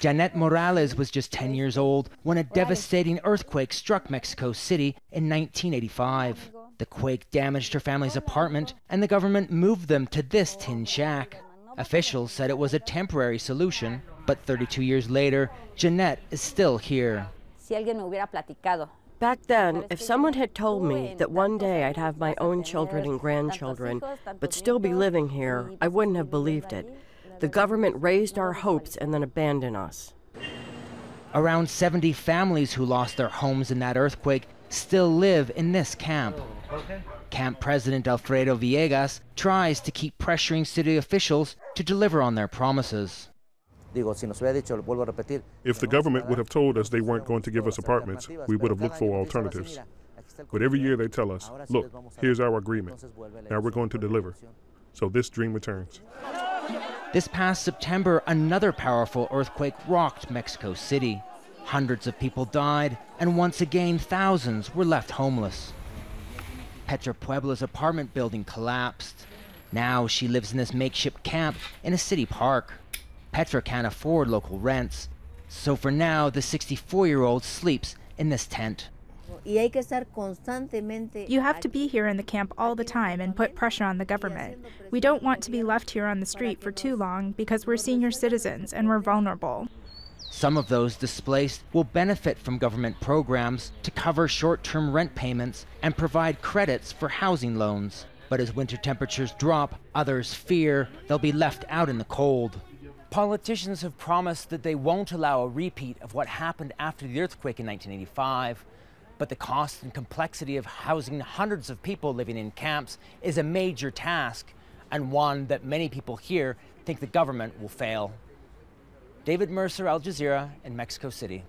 JANETE Morales was just 10 years old when a devastating earthquake struck Mexico City in 1985. The quake damaged her family's apartment, and the government moved them to this tin shack. Officials said it was a temporary solution, but 32 years later, JANETE is still here. Back then, if someone had told me that one day I'd have my own children and grandchildren, but still be living here, I wouldn't have believed it. The government raised our hopes and then abandoned us. Around 70 families who lost their homes in that earthquake still live in this camp. Camp President ALFREDO Villegas tries to keep pressuring city officials to deliver on their promises. If the government would have told us they weren't going to give us apartments, we would have looked for alternatives. But every year they tell us, look, here's our agreement. Now we're going to deliver. So this dream returns. This past September, another powerful earthquake rocked Mexico City. Hundreds of people died, and once again, thousands were left homeless. PETRA Puebla's apartment building collapsed. Now she lives in this makeshift camp in a city park. PETRA can't afford local rents, so for now, the 64-year-old sleeps in this tent. You have to be here in the camp all the time and put pressure on the government. We don't want to be left here on the street for too long because we're senior citizens and we're vulnerable. Some of those displaced will benefit from government programs to cover short-term rent payments and provide credits for housing loans. But as winter temperatures drop, others fear they'll be left out in the cold. Politicians have promised that they won't allow a repeat of what happened after the earthquake in 1985. But the cost and complexity of housing hundreds of people living in camps is a major task, and one that many people here think the government will fail. David Mercer, Al Jazeera in Mexico City.